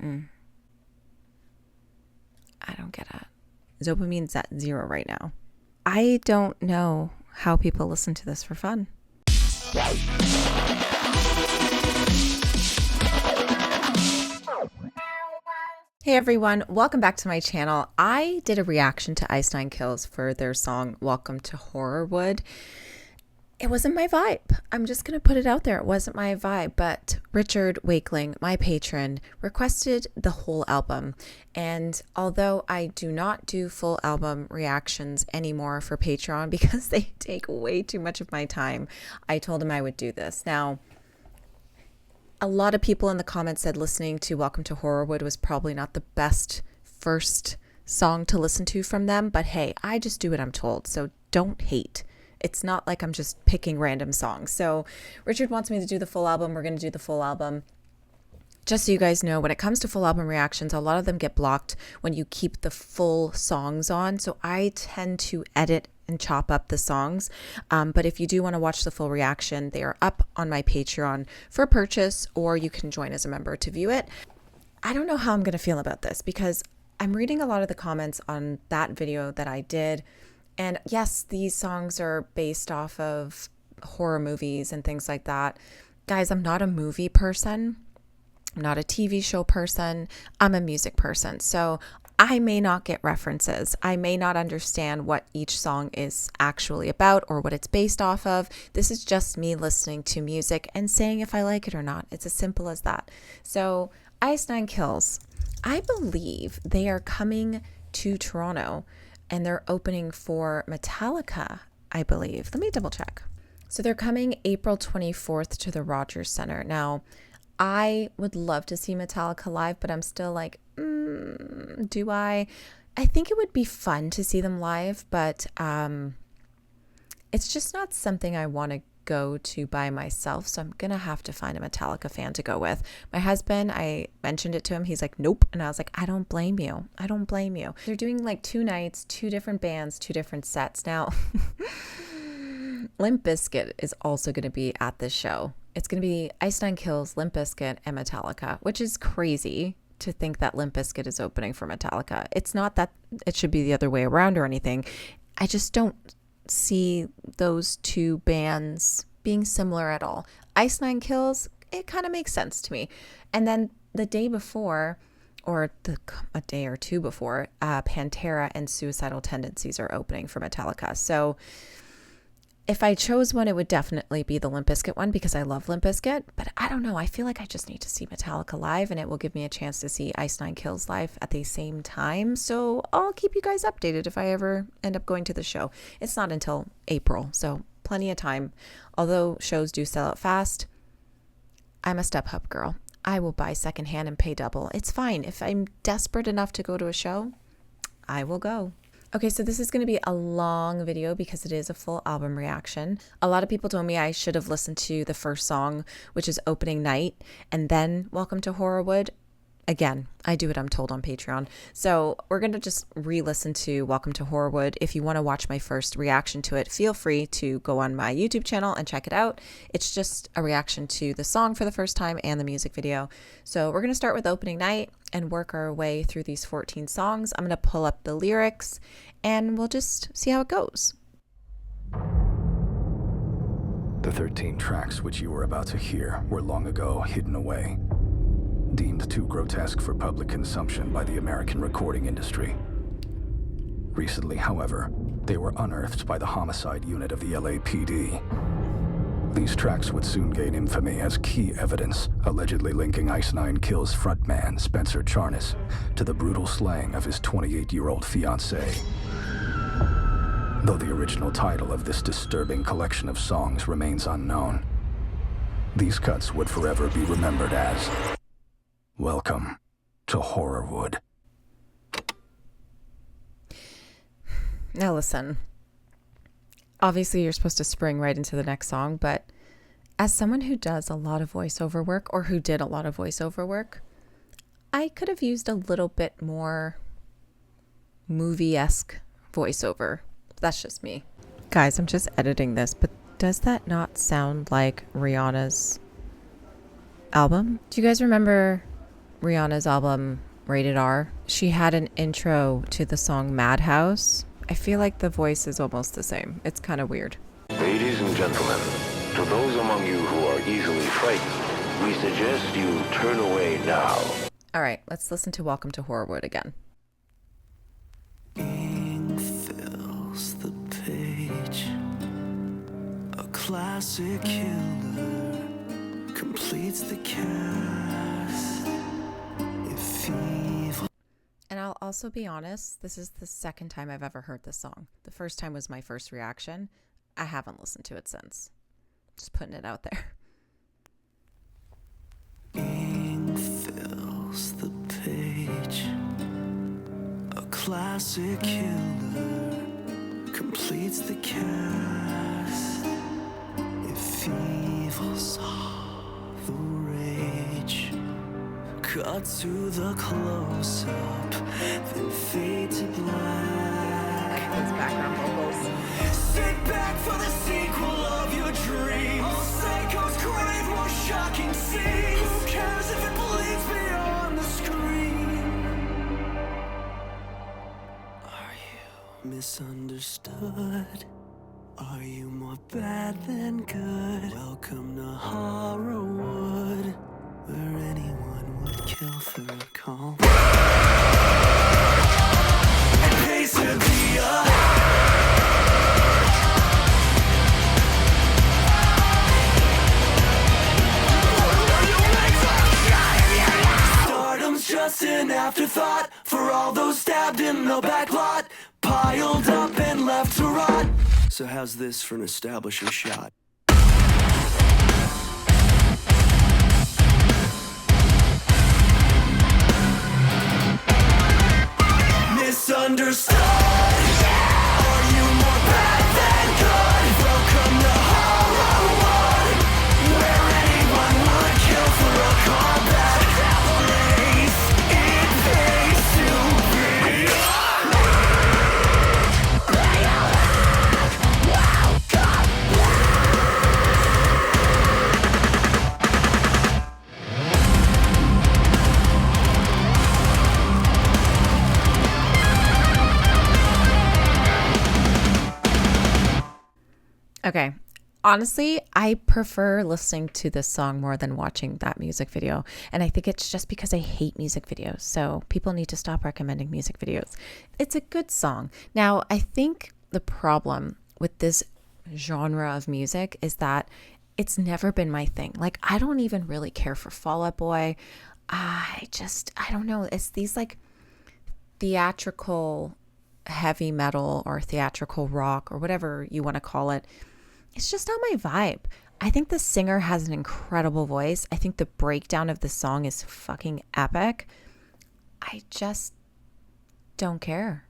I don't get it. Dopamine's at 0 right now. I don't know how people listen to this for fun. Hey everyone, welcome back to my channel. I did a reaction to Ice Nine Kills for their song Welcome to Horrorwood. It wasn't my vibe. I'm just going to put it out there. It wasn't my vibe, but Richard Wakeling, my patron, requested the whole album. And although I do not do full album reactions anymore for Patreon because they take way too much of my time, I told him I would do this. Now, a lot of people in the comments said listening to Welcome to Horrorwood was probably not the best first song to listen to from them, but hey, I just do what I'm told, so don't hate. It's not like I'm just picking random songs. So Richard wants me to do the full album. We're going to do the full album. Just so you guys know, when it comes to full album reactions, a lot of them get blocked when you keep the full songs on. So I tend to edit and chop up the songs. But if you do want to watch the full reaction, they are up on my Patreon for purchase, or you can join as a member to view it. I don't know how I'm going to feel about this because I'm reading a lot of the comments on that video that I did. And yes, these songs are based off of horror movies and things like that. Guys, I'm not a movie person. I'm not a TV show person. I'm a music person. So I may not get references. I may not understand what each song is actually about or what it's based off of. This is just me listening to music and saying if I like it or not. It's as simple as that. So Ice Nine Kills, I believe they are coming to Toronto. And they're opening for Metallica, I believe. Let me double check. So they're coming April 24th to the Rogers Center. Now, I would love to see Metallica live, but I'm still like, do I? I think it would be fun to see them live, but it's just not something I want to go to by myself, so I'm gonna have to find a Metallica fan to go with. My husband, I mentioned it to him, he's like, nope, and I was like, I don't blame you. They're doing like 2 nights, 2 different bands, 2 different sets. Now Limp Bizkit is also going to be at this show. It's going to be Ice Nine Kills, Limp Bizkit, and Metallica, which is crazy to think that Limp Bizkit is opening for Metallica. It's not that it should be the other way around or anything. I just don't see those 2 bands being similar at all. Ice Nine Kills, it kind of makes sense to me. And then the day before, or a day or 2 before, Pantera and Suicidal Tendencies are opening for Metallica. So if I chose one, it would definitely be the Limp Bizkit one because I love Limp Bizkit. But I don't know. I feel like I just need to see Metallica live, and it will give me a chance to see Ice Nine Kills live at the same time. So I'll keep you guys updated if I ever end up going to the show. It's not until April, so plenty of time. Although shows do sell out fast, I'm a StubHub girl. I will buy secondhand and pay double. It's fine. If I'm desperate enough to go to a show, I will go. Okay, so this is going to be a long video because it is a full album reaction. A lot of people told me I should have listened to the first song, which is Opening Night, and then Welcome to Horrorwood. Again, I do what I'm told on Patreon. So we're going to just re-listen to Welcome to Horrorwood. If you want to watch my first reaction to it, feel free to go on my YouTube channel and check it out. It's just a reaction to the song for the first time and the music video. So we're going to start with Opening Night and work our way through these 14 songs. I'm going to pull up the lyrics and we'll just see how it goes. The 13 tracks which you were about to hear were long ago hidden away, deemed too grotesque for public consumption by the American recording industry. Recently, however, they were unearthed by the homicide unit of the LAPD. These tracks would soon gain infamy as key evidence, allegedly linking Ice Nine Kills frontman Spencer Charnas to the brutal slaying of his 28-year-old fiancée. Though the original title of this disturbing collection of songs remains unknown, these cuts would forever be remembered as Welcome to Horrorwood. Now listen, obviously you're supposed to spring right into the next song, but as someone who does a lot of voiceover work, or who did a lot of voiceover work, I could have used a little bit more movie-esque voiceover. That's just me. Guys, I'm just editing this, but does that not sound like Rihanna's album? Do you guys remember Rihanna's album Rated R, she had an intro to the song Madhouse. I feel like the voice is almost the same. It's kind of weird. Ladies and gentlemen, to those among you who are easily frightened, we suggest you turn away now. All right, let's listen to Welcome to Horrorwood again. Ink fills the page. A classic killer completes the cast. If evil. And I'll also be honest, this is the second time I've ever heard this song. The first time was my first reaction. I haven't listened to it since. Just putting it out there. Ink fills the page. A classic killer completes the cast. If evil saw the rage, cut to the close-up, then fade to black. His background vocals. Sit back for the sequel of your dreams. All psychos crave more shocking scenes. Who cares if it bleeds beyond the screen? Are you misunderstood? Are you more bad than good? Welcome to Horrorwood, where anyone would kill for a call. And pays to be a just an afterthought for all those stabbed in the back lot, piled up and left to rot. So how's this for an establishing shot? Misunderstood. Are you more bad than good? Welcome to Horrorwood, where anyone would kill for a callback. Okay. Honestly, I prefer listening to this song more than watching that music video. And I think it's just because I hate music videos. So people need to stop recommending music videos. It's a good song. Now, I think the problem with this genre of music is that it's never been my thing. Like, I don't even really care for Fall Out Boy. I don't know. It's these like theatrical heavy metal or theatrical rock or whatever you want to call it. It's just not my vibe. I think the singer has an incredible voice. I think the breakdown of the song is fucking epic. I just don't care.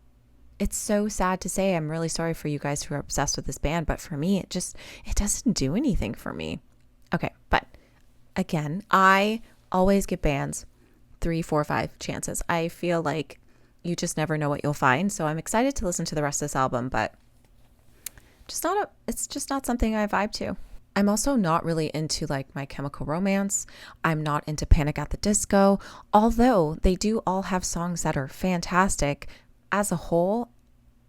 It's so sad to say. I'm really sorry for you guys who are obsessed with this band, but for me, it doesn't do anything for me. Okay, but again, I always give bands 3, 4, 5 chances. I feel like you just never know what you'll find. So I'm excited to listen to the rest of this album, but it's just not something I vibe to. I'm also not really into like My Chemical Romance. I'm not into Panic at the Disco, although they do all have songs that are fantastic. As a whole,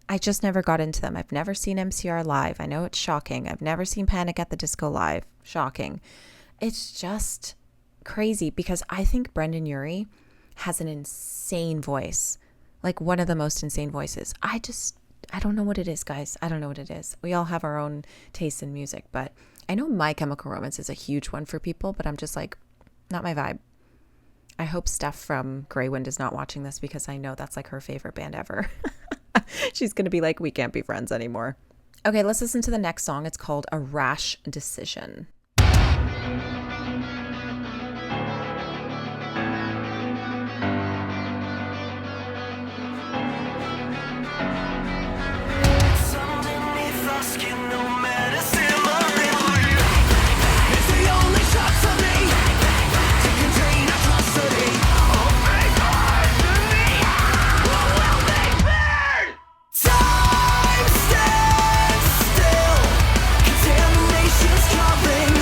I just never got into them. I've never seen MCR live. I know it's shocking. I've never seen Panic at the Disco live. Shocking. It's just crazy because I think Brendan Urie has an insane voice. Like one of the most insane voices. I don't know what it is, guys. I don't know what it is. We all have our own taste in music, but I know My Chemical Romance is a huge one for people, but I'm just like, not my vibe. I hope Steph from Grey Wind is not watching this because I know that's like her favorite band ever. She's going to be like, we can't be friends anymore. Okay, let's listen to the next song. It's called A Rash Decision. Time stands still. Contamination's coming.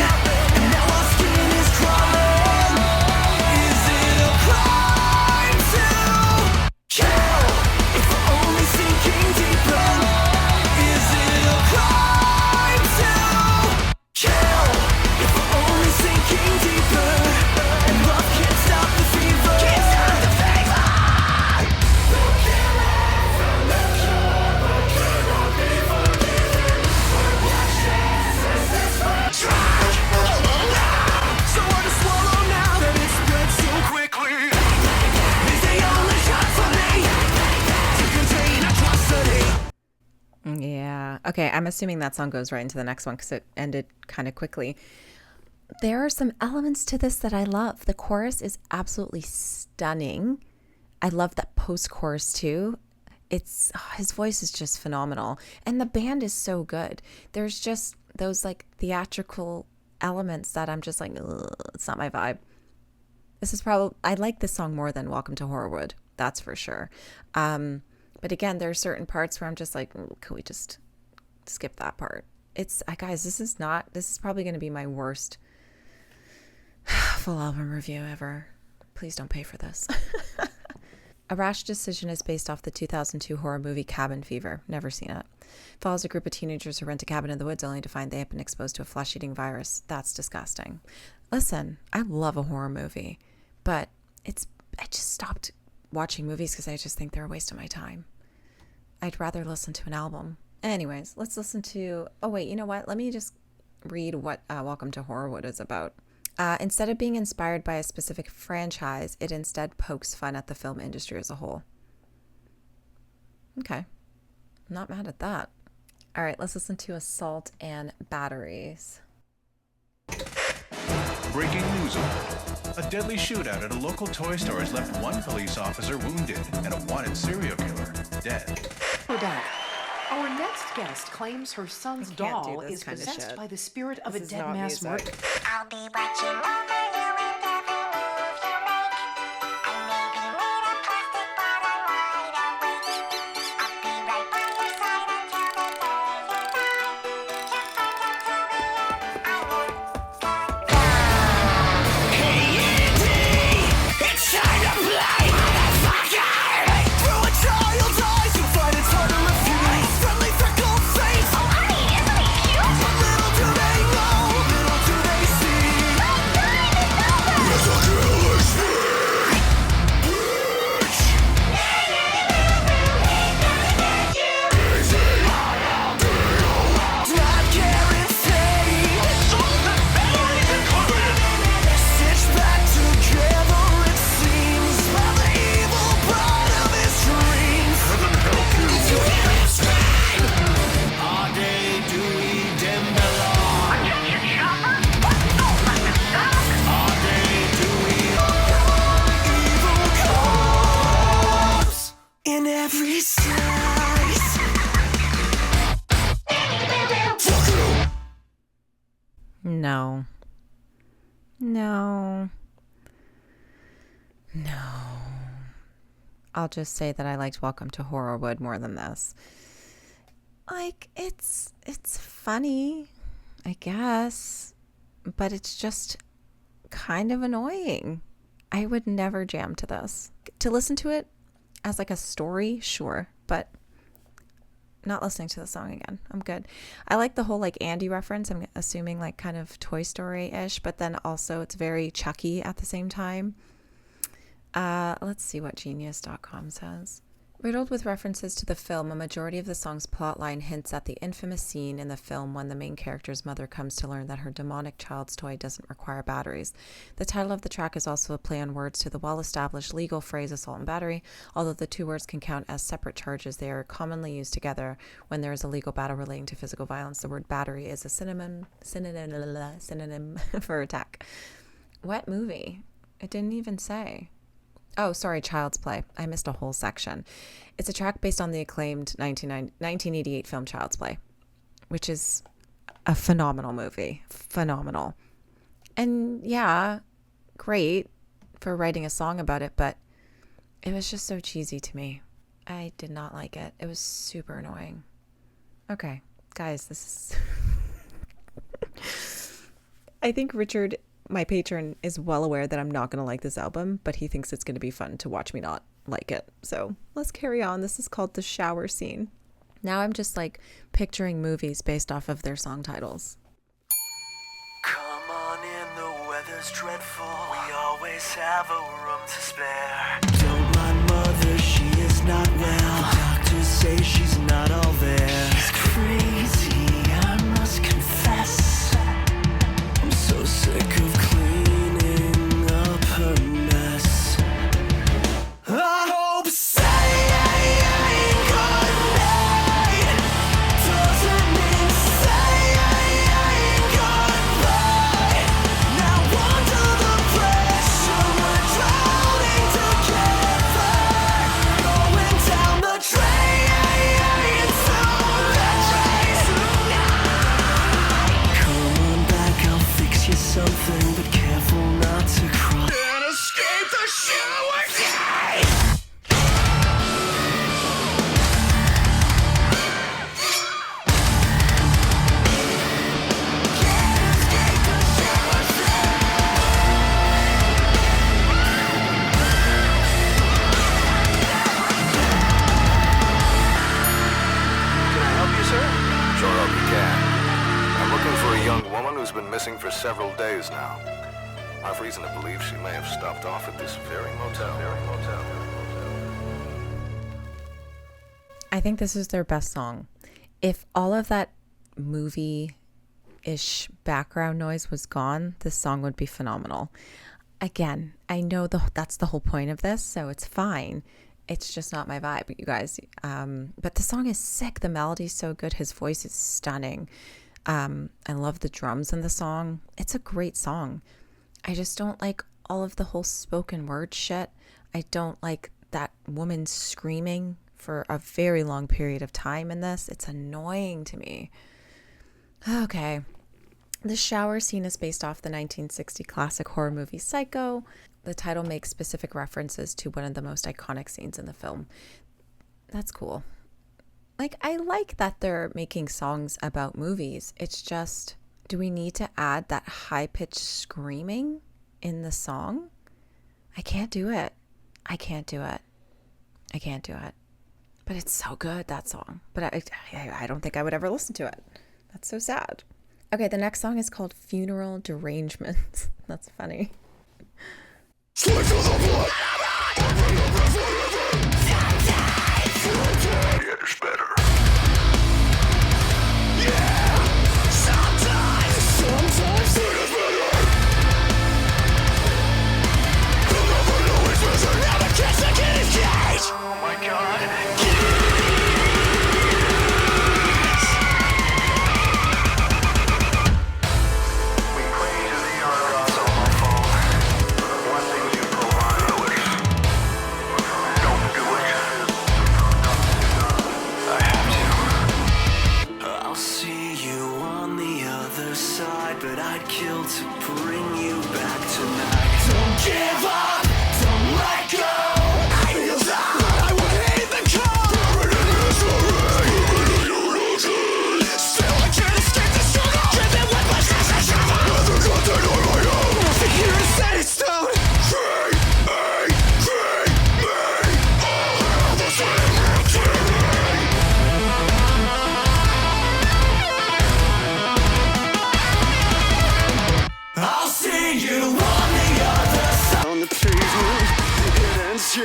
Okay, I'm assuming that song goes right into the next one because it ended kind of quickly. There are some elements to this that I love. The chorus is absolutely stunning. I love that post-chorus too. His voice is just phenomenal. And the band is so good. There's just those like theatrical elements that I'm just like, it's not my vibe. I like this song more than Welcome to Horrorwood. That's for sure. But again, there are certain parts where I'm just like, could we just skip that part? Guys, this is probably going to be my worst full album review ever. Please don't pay for this. A Rash Decision is based off the 2002 horror movie Cabin Fever. Never seen it. Follows a group of teenagers who rent a cabin in the woods only to find they have been exposed to a flesh-eating virus. That's disgusting. Listen, I love a horror movie, but I just stopped watching movies because I just think they're a waste of my time. I'd rather listen to an album. Anyways, let's listen to... Oh, wait, you know what? Let me just read what Welcome to Horrorwood is about. Instead of being inspired by a specific franchise, it instead pokes fun at the film industry as a whole. Okay. I'm not mad at that. All right, let's listen to Assault and Batteries. Breaking news alert. A deadly shootout at a local toy store has left one police officer wounded and a wanted serial killer dead. We're done. Our next guest claims her son's doll is possessed by the spirit of a dead mass murderer. I'll be watching over you and every move you make. I may be made of plastic, but I'm wide awake. I'll be right by your side until the day you die. Can't find out till the end. I won't let go. Hey, Andy! It's time to play, motherfucker! Through a child's eyes, you find it's hard to refuse. Friendly freckled face. Oh, honey, isn't he cute? But little do they know, little do they see. It's a killer's speech. Not guaranteed. Stitched back together, it seems, by the evil part of his dreams. If you hear him scream, are they Dewey Dembello? Attention, shopper! Don't let this suck! Are they Dewey? Evil comes in every size. No. No. No. I'll just say that I liked Welcome to Horrorwood more than this. Like, it's funny, I guess, but it's just kind of annoying. I would never jam to this. To listen to it as like a story, sure, but not listening to the song again. I'm good. I like the whole like Andy reference. I'm assuming like kind of Toy Story-ish, but then also it's very Chucky at the same time. Let's see what Genius.com says. Riddled with references to the film, a majority of the song's plotline hints at the infamous scene in the film when the main character's mother comes to learn that her demonic child's toy doesn't require batteries. The title of the track is also a play on words to the well-established legal phrase assault and battery. Although the two words can count as separate charges, they are commonly used together when there is a legal battle relating to physical violence. The word battery is a synonym for attack. What movie? It didn't even say. Oh, sorry, Child's Play. I missed a whole section. It's a track based on the acclaimed 1988 film Child's Play, which is a phenomenal movie. Phenomenal. And yeah, great for writing a song about it, but it was just so cheesy to me. I did not like it. It was super annoying. Okay, guys, this is... I think Richard, my patron, is well aware that I'm not going to like this album, but he thinks it's going to be fun to watch me not like it. So let's carry on. This is called The Shower Scene. Now I'm just like picturing movies based off of their song titles. Come on in, the weather's dreadful. We always have a room to spare. Don't mind mother, she is not well. The doctors say she's not all there. She's crazy, I must confess. I'm so sick of cleaning up her mess. I hope saying goodnight doesn't Who's been missing for several days now. I've reason to believe she may have stopped off at this very motel. I think this is their best song. If all of that movie-ish background noise was gone, this song would be phenomenal. Again, I know that's the whole point of this, so it's fine. It's just not my vibe, you guys. But the song is sick. The melody's so good. His voice is stunning. I love the drums in the song. It's a great song. I just don't like all of the whole spoken word shit. I don't like that woman screaming for a very long period of time in this. It's annoying to me. Okay. The shower scene is based off the 1960 classic horror movie Psycho. The title makes specific references to one of the most iconic scenes in the film. That's cool. Like, I like that they're making songs about movies. It's just, do we need to add that high-pitched screaming in the song? I can't do it. I can't do it. I can't do it. But it's so good, that song. But I don't think I would ever listen to it. That's so sad. Okay, the next song is called Funeral Derangements. That's funny.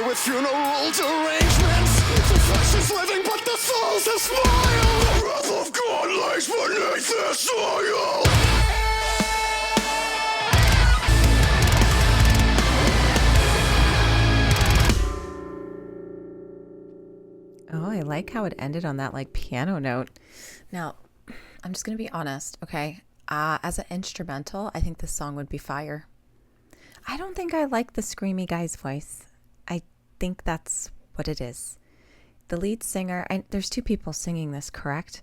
With funeral derangements, the flesh is living, but the soul's a smile. The wrath of God lays beneath the soil. Oh, I like how it ended on that like piano note. Now, I'm just gonna be honest, okay? As an instrumental, I think this song would be fire. I don't think I like the screamy guy's voice. I think that's what it is. The lead singer, there's two people singing this, correct?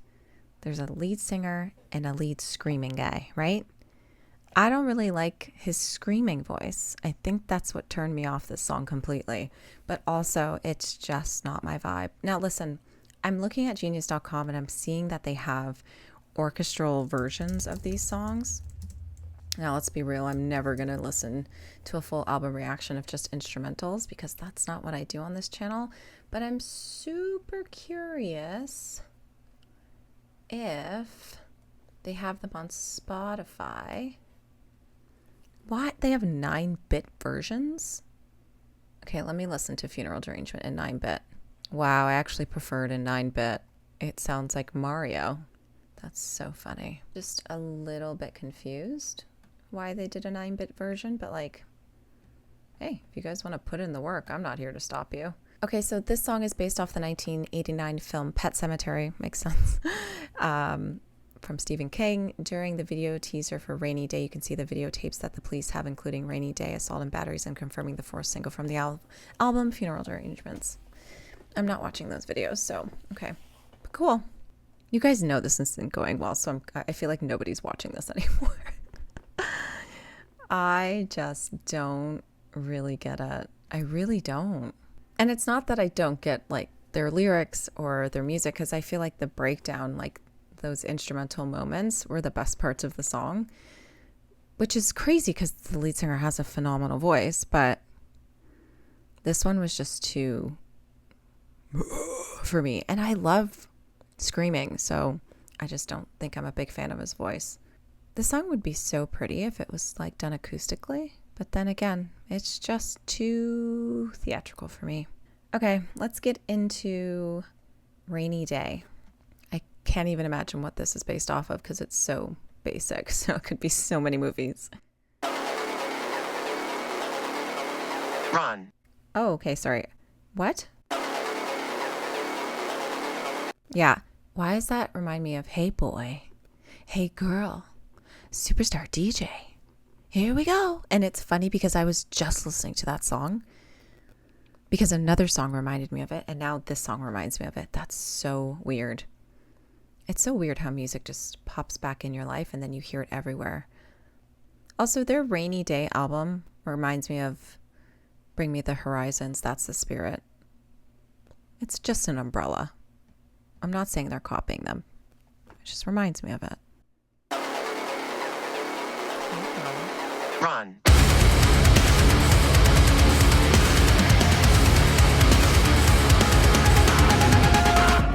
There's a lead singer and a lead screaming guy, right? I don't really like his screaming voice. I think that's what turned me off this song completely. But also, it's just not my vibe. Now, listen, I'm looking at Genius.com and I'm seeing that they have orchestral versions of these songs. Now, let's be real. I'm never going to listen to a full album reaction of just instrumentals because that's not what I do on this channel. But I'm super curious if they have them on Spotify. What? They have 9-bit versions? Okay, let me listen to Funeral Derangement in 9-bit. Wow, I actually prefer it in 9-bit. It sounds like Mario. That's so funny. Just a little bit confused why they did a 9-bit version, but like, hey, if you guys want to put in the work, I'm not here to stop you. Okay, so this song is based off the 1989 film Pet Sematary, makes sense, from Stephen King. During the video teaser for Rainy Day, you can see the videotapes that the police have, including Rainy Day, Assault and Batteries, and confirming the fourth single from the album, Funeral Derangements. I'm not watching those videos, so okay, but cool. You guys know this isn't going well, so I feel like nobody's watching this anymore. I just don't really get it. I really don't. And it's not that I don't get like their lyrics or their music, because I feel like the breakdown, like those instrumental moments, were the best parts of the song, which is crazy because the lead singer has a phenomenal voice, but this one was just too for me. And I love screaming, so I just don't think I'm a big fan of his voice. The song would be so pretty if it was like done acoustically, but then again, it's just too theatrical for me. Okay, let's get into Rainy Day. I can't even imagine what this is based off of because it's so basic, so it could be so many movies. Run. Oh, okay, sorry. What? Yeah. Why does that remind me of Hey Boy, Hey Girl, Superstar DJ, Here We Go? And it's funny because I was just listening to that song because another song reminded me of it, and now this song reminds me of it. That's so weird. It's so weird how music just pops back in your life and then you hear it everywhere. Also, their Rainy Day album reminds me of Bring Me the Horizons, That's the Spirit. It's just an umbrella. I'm not saying they're copying them. It just reminds me of it. Run.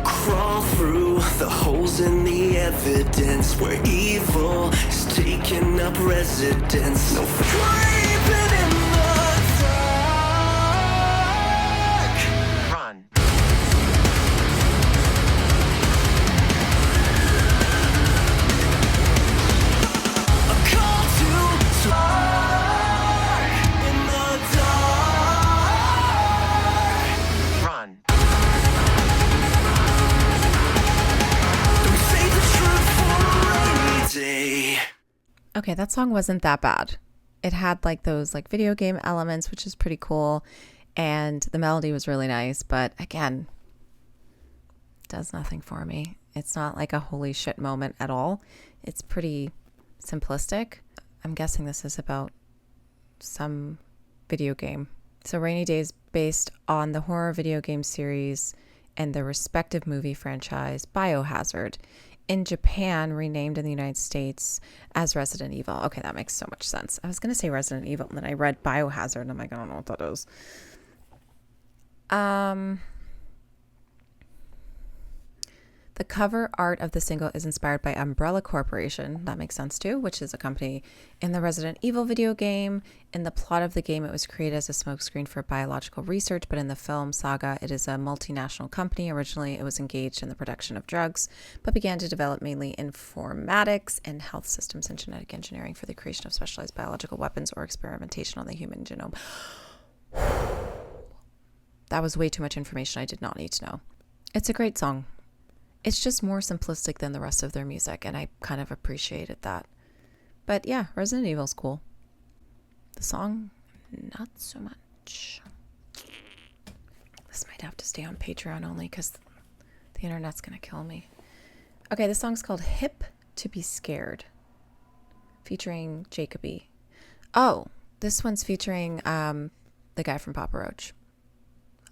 Crawl through the holes in the evidence where evil is taking up residence. No creeping in the dark. Run. A call to talk in the dark. Run. Don't say the truth for a rainy day. Okay, that song wasn't that bad. It had like those like video game elements, which is pretty cool. And the melody was really nice. But again, does nothing for me. It's not like a holy shit moment at all. It's pretty simplistic. I'm guessing this is about some video game. So Rainy Day is based on the horror video game series and the respective movie franchise Biohazard, in Japan renamed in the United States as Resident Evil. Okay, that makes so much sense. I was going to say Resident Evil, and then I read Biohazard, and I'm like, I don't know what that is. The cover art of the single is inspired by Umbrella Corporation. That makes sense too, which is a company in the Resident Evil video game. In the plot of the game, it was created as a smokescreen for biological research, but in the film saga, it is a multinational company. Originally, it was engaged in the production of drugs, but began to develop mainly informatics and health systems and genetic engineering for the creation of specialized biological weapons or experimentation on the human genome. That was way too much information I did not need to know. It's a great song. It's just more simplistic than the rest of their music, and I kind of appreciated that. But yeah, Resident Evil's cool. The song, not so much. This might have to stay on Patreon only because the internet's going to kill me. Okay, this song's called Hip to Be Scared, featuring Jacoby. Oh, this one's featuring the guy from Papa Roach.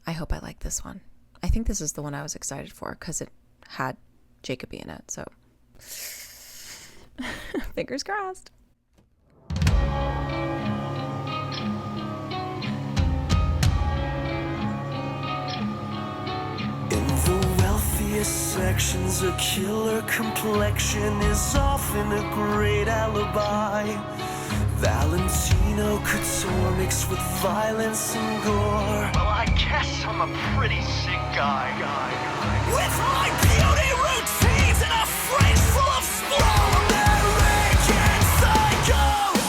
I hope I like this one. I think this is the one I was excited for because it had Jacoby in it, so fingers crossed. In the wealthiest sections, a killer complexion is often a great alibi. Valentino couture mixed with violence and gore. Well, I guess I'm a pretty sick guy. With my beauty routines and a fridge full of American psychos.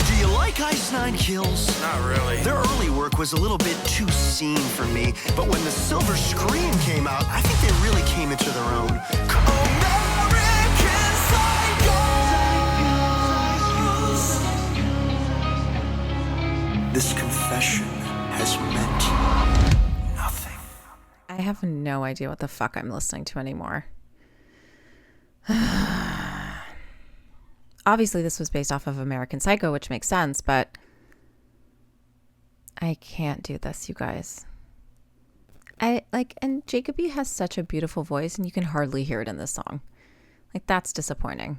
Do you like Ice Nine Kills? Not really. Their early work was a little bit too scene for me, but when the silver screen came out, I think they really came into their own. American psychos. This confession has meant nothing. I have no idea what the fuck I'm listening to anymore. obviously this was based off of American Psycho, which makes sense, but I can't do this, you guys. And Jacoby has such a beautiful voice, and you can hardly hear it in this song. Like, that's disappointing.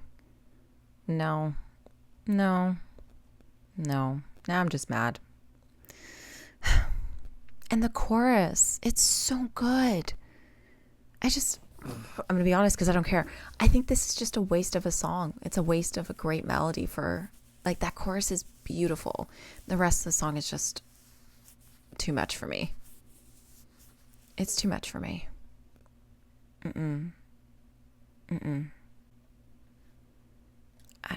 No. Now I'm just mad. And the chorus, it's so good. I'm going to be honest because I don't care. I think this is just a waste of a song. It's a waste of a great melody for, like, that chorus is beautiful. The rest of the song is just too much for me. It's too much for me. I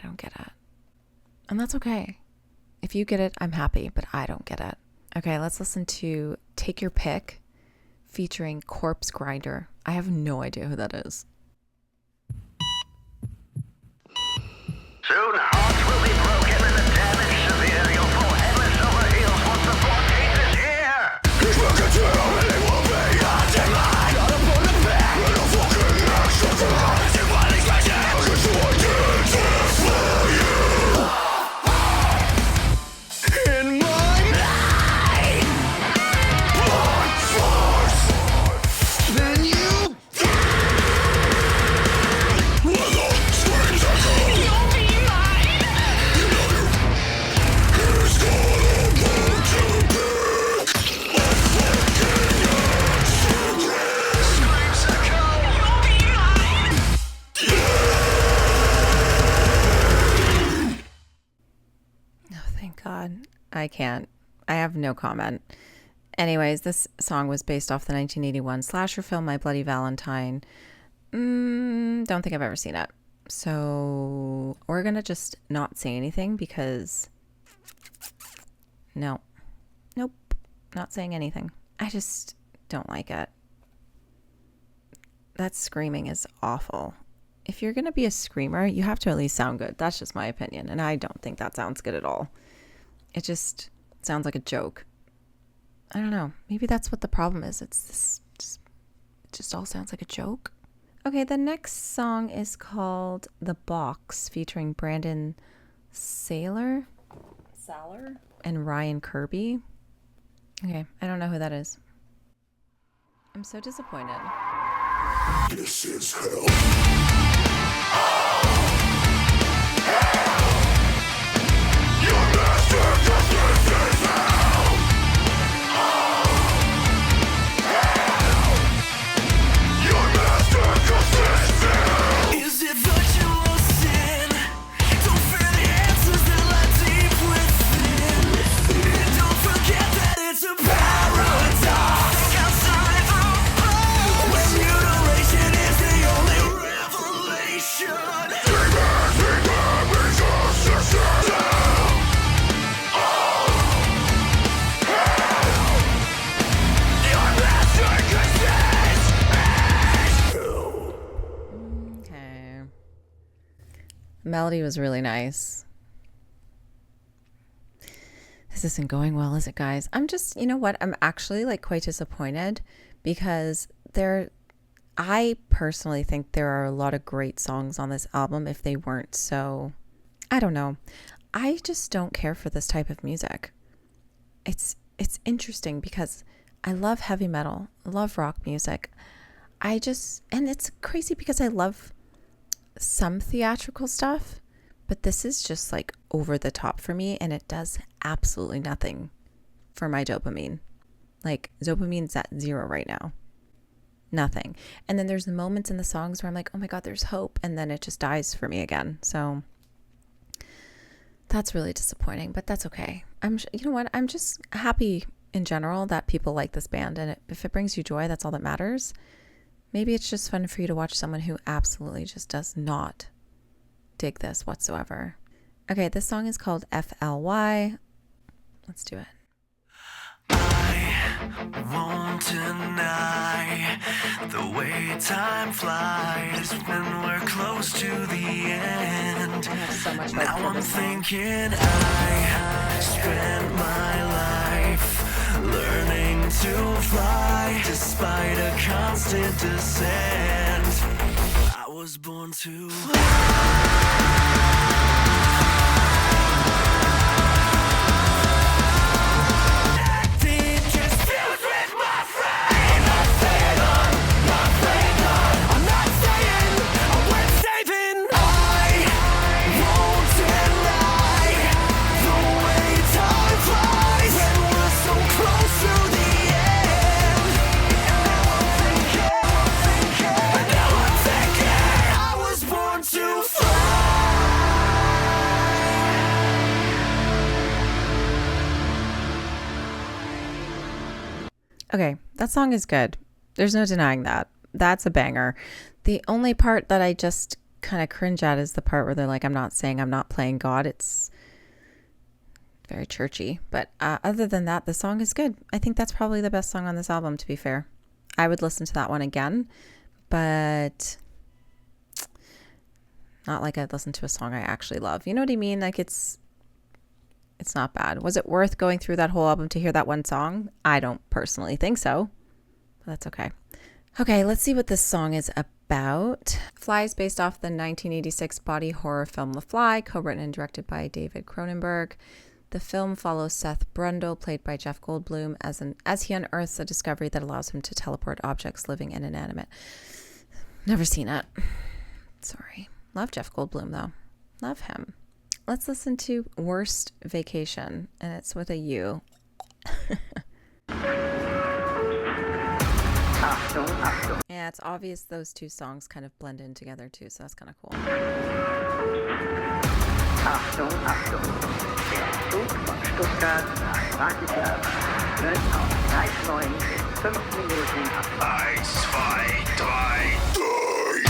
don't get it. And that's okay. If you get it, I'm happy, but I don't get it. Okay, let's listen to Take Your Pick featuring Corpse Grinder. I have no idea who that is. Soon hearts will be broken and the damage severe. You'll fall headless over heels once the 14th is here. He's looking to and it will be a deadline. Gotta put it back with a fucking extra time. It's in one expression. I get to identify you. In my mind, blood force. Then you with the screams echo. You'll be mine. You know you. Here's gonna go to pick. Let's fucking secret. Screams echo. You'll be mine. Oh, thank God. I can't. I have no comment. Anyways, this song was based off the 1981 slasher film My Bloody Valentine. Don't think I've ever seen it. So we're going to just not say anything because nope, not saying anything. I just don't like it. That screaming is awful. If you're going to be a screamer, you have to at least sound good. That's just my opinion. And I don't think that sounds good at all. It just sounds like a joke. I don't know. Maybe that's what the problem is. It just all sounds like a joke. Okay, the next song is called The Box, featuring Brandon Saller and Ryan Kirby. Okay, I don't know who that is. I'm so disappointed. This is hell. Your master justice is hell. Your master justice is hell. Is it virtual sin? Don't fear the answers that lie deep within. And don't forget that it's a paradox. Think outside the box. When mutilation is the only revelation. Okay. The melody was really nice. This isn't going well, is it, guys? I'm just, you know what? I'm actually like quite disappointed because I personally think there are a lot of great songs on this album if they weren't so, I don't know. I just don't care for this type of music. It's interesting because I love heavy metal, I love rock music. And it's crazy because I love some theatrical stuff, but this is just like over the top for me, and it does absolutely nothing for my dopamine. Like, dopamine's at 0 right now. Nothing. And then there's the moments in the songs where I'm like, oh my God, there's hope, and then it just dies for me again. So that's really disappointing, but that's okay. You know what? I'm just happy in general that people like this band, and if it brings you joy, that's all that matters. Maybe it's just fun for you to watch someone who absolutely just does not dig this whatsoever. Okay, this song is called F.L.Y. Let's do it. I won't deny the way time flies when we're close to the end. I have so much hope Now for I'm this song. thinking I spent my life learning to fly despite a constant descent. I was born to fly. Okay, that song is good. There's no denying that. That's a banger. The only part that I just kind of cringe at is the part where they're like, I'm not saying I'm not playing God. It's very churchy. But other than that, the song is good. I think that's probably the best song on this album, to be fair. I would listen to that one again, but not like I'd listen to a song I actually love. You know what I mean? Like it's not bad. Was it worth going through that whole album to hear that one song? I don't personally think so, but that's okay. Okay, let's see what this song is about. F.L.Y is based off the 1986 body horror film F.L.Y, co-written and directed by David Cronenberg. The film follows Seth Brundle, played by Jeff Goldblum, as he unearths a discovery that allows him to teleport objects living and inanimate. Never seen it. Sorry. Love Jeff Goldblum, though. Love him. Let's listen to Wurst Vacation, and it's with a U. Yeah, it's obvious those two songs kind of blend in together, too, so that's kind of cool. Achtung, Achtung. Der Zug von Stuttgart nach Bratislava wird auf Gleis 9 in 5 Minuten abfahren. 1, 2, 3,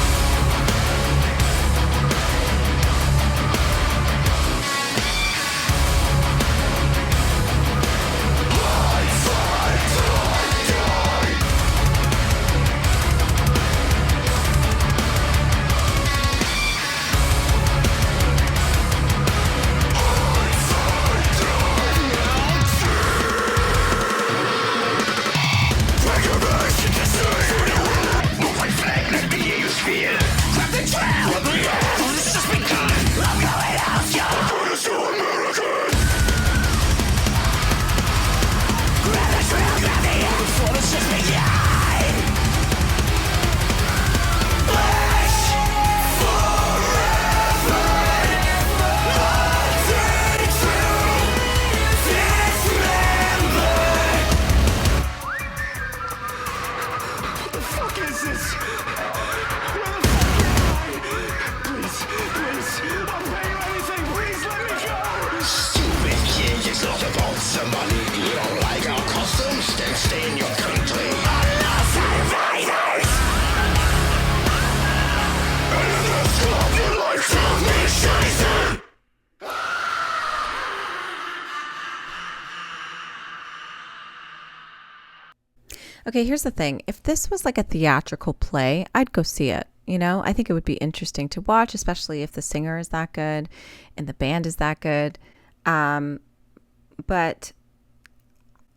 Okay, here's the thing. If this was like a theatrical play, I'd go see it. You know, I think it would be interesting to watch, especially if the singer is that good and the band is that good. But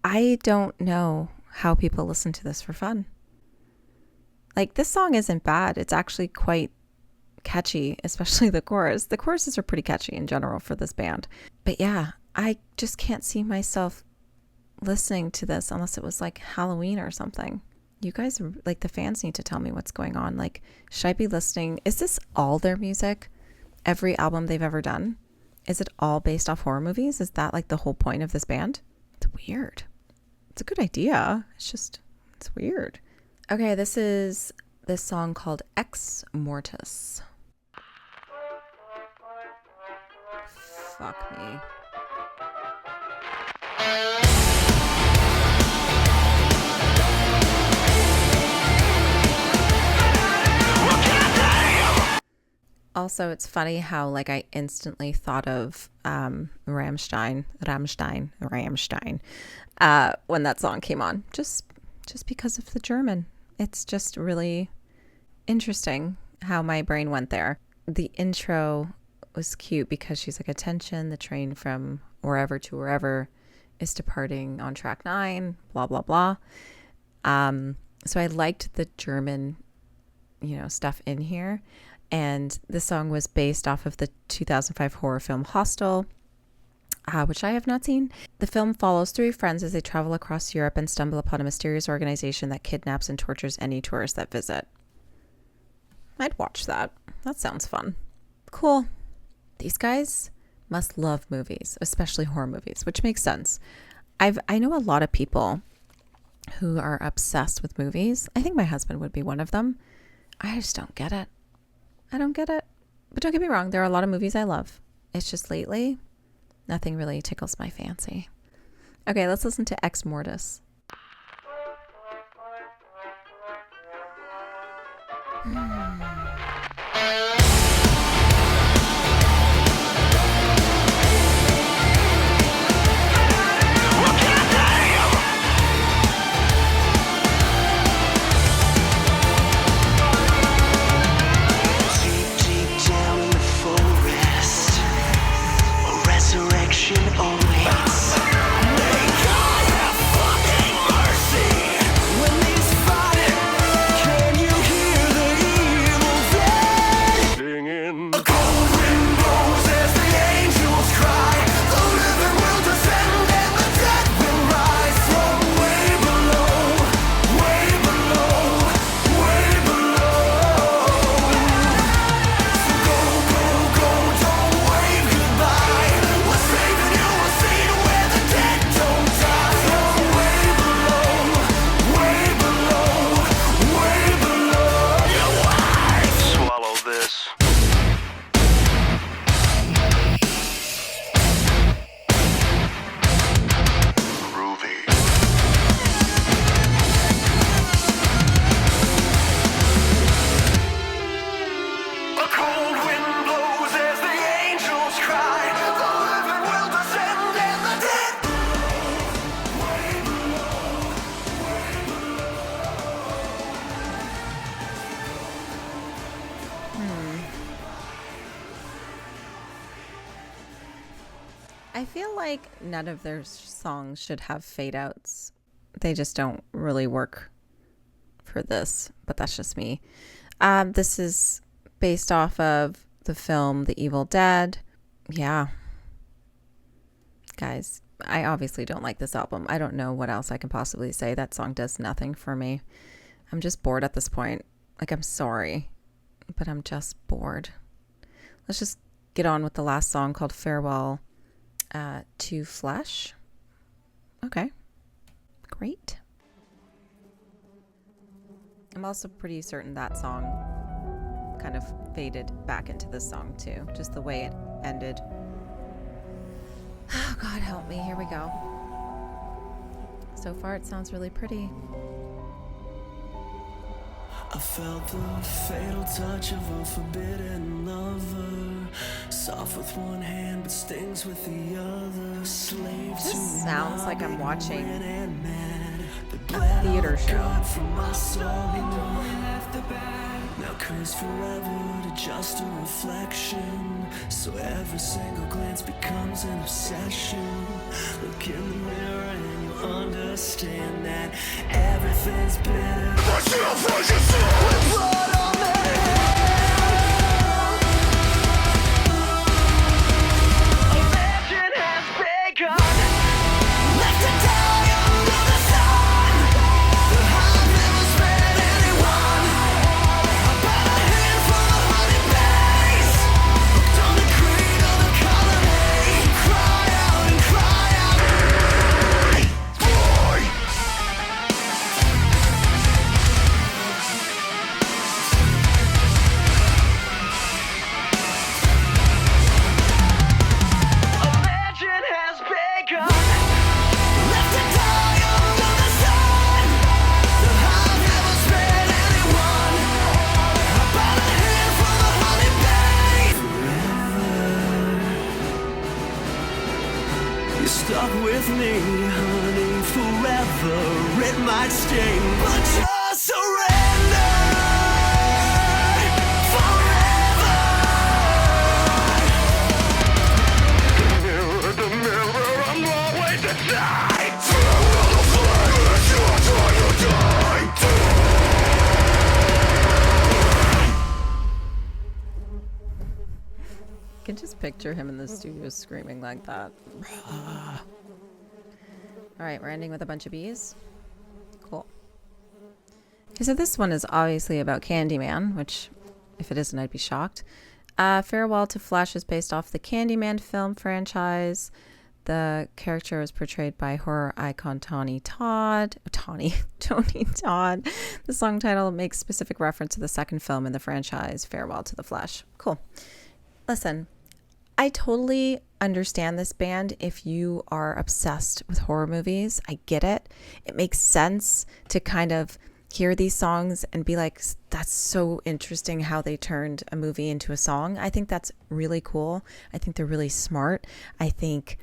I don't know how people listen to this for fun. Like, this song isn't bad. It's actually quite catchy, especially the chorus. The choruses are pretty catchy in general for this band. But yeah, I just can't see myself listening to this unless it was like Halloween or something. You guys, like, the fans need to tell me what's going on. Like, should I be listening? Is this all their music? Every album they've ever done? Is it all based off horror movies? Is that like the whole point of this band? It's weird. It's a good idea. It's weird. Okay, this is this song called Ex-Mortis. Fuck me. Also, it's funny how like I instantly thought of Rammstein when that song came on, just because of the German. It's just really interesting how my brain went there. The intro was cute because she's like, attention, the train from wherever to wherever is departing on track 9, blah blah blah. So I liked the German, stuff in here. And the song was based off of the 2005 horror film Hostel, which I have not seen. The film follows 3 friends as they travel across Europe and stumble upon a mysterious organization that kidnaps and tortures any tourists that visit. I'd watch that. That sounds fun. Cool. These guys must love movies, especially horror movies, which makes sense. I know a lot of people who are obsessed with movies. I think my husband would be one of them. I just don't get it. I don't get it. But don't get me wrong, there are a lot of movies I love. It's just lately, nothing really tickles my fancy. Okay, let's listen to Ex-Mortis. I feel like none of their songs should have fade outs. They just don't really work for this, but that's just me. This is based off of the film The Evil Dead. Yeah. Guys, I obviously don't like this album. I don't know what else I can possibly say. That song does nothing for me. I'm just bored at this point. Like, I'm sorry, but I'm just bored. Let's just get on with the last song called Farewell to Flesh. Okay. Great. I'm also pretty certain that song kind of faded back into this song too. Just the way it ended. Oh, God help me. Here we go. So far, it sounds really pretty. I felt the fatal touch of a forbidden lover. Soft with one hand, but stings with the other. Slave to This sounds like I'm watching a theater show. From my soul, now cursed forever to just a reflection. So every single glance becomes an obsession. Look in the mirror and you understand that everything's bitter. But you'll find yourself with blood on their hands. A legend has begun. Left to die under the sun. The heart never spared anyone. About a hand for the honey base. Hooked on the creed of the colony. Cry out and cry out. A legend has begun. Left to die under the sun. The heart never spared anyone. About a hand for the honey base. Forever, you're stuck with me, honey. Forever, it might sting, but just surrender. Forever. Mirror to mirror, I'm always a die. Farewell to flesh, you're trying to die. I can just picture him in the studio screaming like that. All right, we're ending with a bunch of bees. Cool. Okay, so this one is obviously about Candyman, which, if it isn't, I'd be shocked. Farewell to Flesh is based off the Candyman film franchise. The character was portrayed by horror icon Tony Todd. The song title makes specific reference to the second film in the franchise, Farewell to the Flesh. Cool. Listen, I totally understand this band if you are obsessed with horror movies. I get it. It makes sense to kind of hear these songs and be like, that's so interesting how they turned a movie into a song. I think that's really cool. I think they're really smart. I think,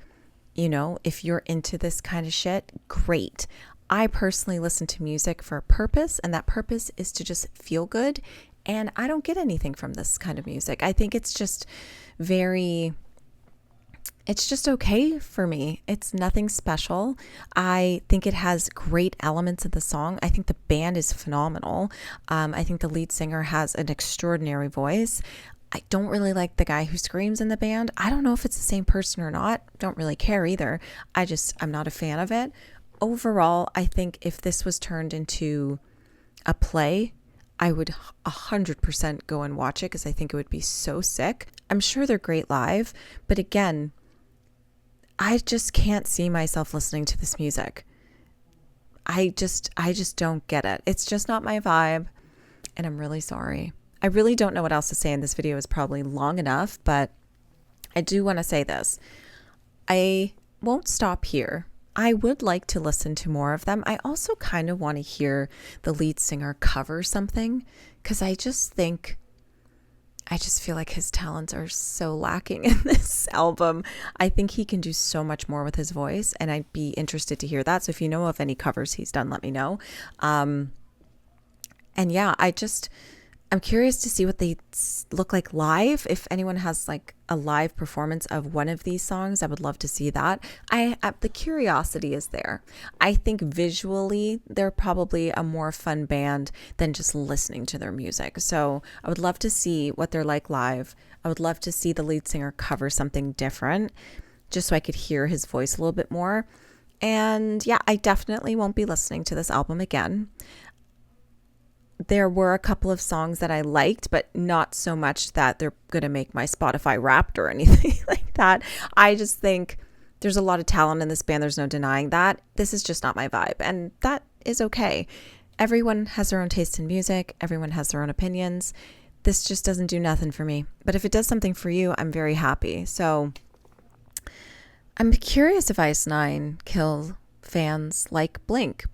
you know, if you're into this kind of shit, great. I personally listen to music for a purpose, and that purpose is to just feel good. And I don't get anything from this kind of music. I think it's just it's just okay for me. It's nothing special. I think it has great elements of the song. I think the band is phenomenal. I think the lead singer has an extraordinary voice. I don't really like the guy who screams in the band. I don't know if it's the same person or not. Don't really care either. I'm not a fan of it. Overall, I think if this was turned into a play, I would 100% go and watch it because I think it would be so sick. I'm sure they're great live, but again, I just can't see myself listening to this music. I just don't get it. It's just not my vibe, and I'm really sorry. I really don't know what else to say in this video. It's probably long enough, but I do want to say this. I won't stop here. I would like to listen to more of them. I also kind of want to hear the lead singer cover something because I just feel like his talents are so lacking in this album. I think he can do so much more with his voice, and I'd be interested to hear that. So if you know of any covers he's done, let me know. And yeah, I'm curious to see what they look like live. If anyone has like a live performance of one of these songs, I would love to see that. The curiosity is there. I think visually they're probably a more fun band than just listening to their music. So I would love to see what they're like live. I would love to see the lead singer cover something different, just so I could hear his voice a little bit more. And yeah, I definitely won't be listening to this album again. There were a couple of songs that I liked, but not so much that they're going to make my Spotify Wrapped or anything like that. I just think there's a lot of talent in this band. There's no denying that. This is just not my vibe, and that is okay. Everyone has their own taste in music. Everyone has their own opinions. This just doesn't do nothing for me. But if it does something for you, I'm very happy. So I'm curious if Ice9 Kill fans like Blink.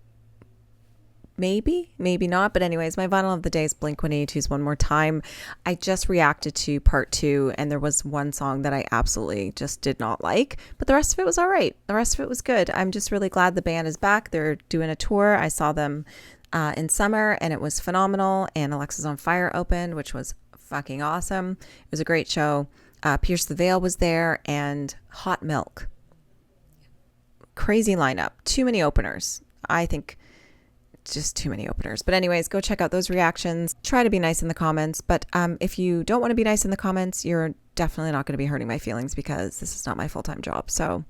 Maybe not. But anyways, my vinyl of the day is Blink-182's One More Time. I just reacted to part 2, and there was one song that I absolutely just did not like, but the rest of it was all right. The rest of it was good. I'm just really glad the band is back. They're doing a tour. I saw them in summer, and it was phenomenal. And Alexis on Fire opened, which was fucking awesome. It was a great show. Pierce the Veil was there, and Hot Milk. Crazy lineup. Too many openers. I think just too many openers. But anyways, go check out those reactions. Try to be nice in the comments. But if you don't want to be nice in the comments, you're definitely not going to be hurting my feelings, because this is not my full-time job. So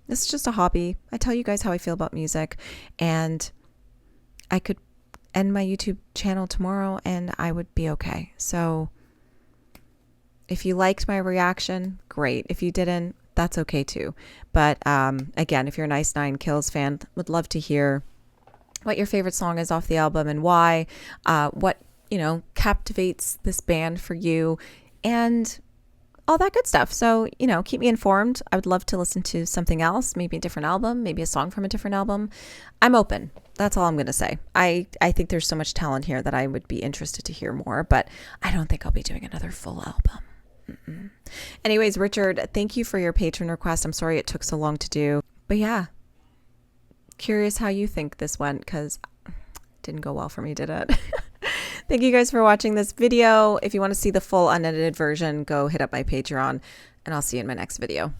this is just a hobby. I tell you guys how I feel about music, and I could end my YouTube channel tomorrow and I would be okay. So if you liked my reaction, great. If you didn't, that's okay too. But again, if you're an Ice9 Kills fan, would love to hear what your favorite song is off the album and why, what, captivates this band for you, and all that good stuff. So, keep me informed. I would love to listen to something else, maybe a different album, maybe a song from a different album. I'm open. That's all I'm going to say. I think there's so much talent here that I would be interested to hear more, but I don't think I'll be doing another full album. Anyways, Richard, thank you for your patron request. I'm sorry it took so long to do, but yeah. Curious how you think this went, because it didn't go well for me, did it? Thank you guys for watching this video. If you want to see the full unedited version, go hit up my Patreon, and I'll see you in my next video.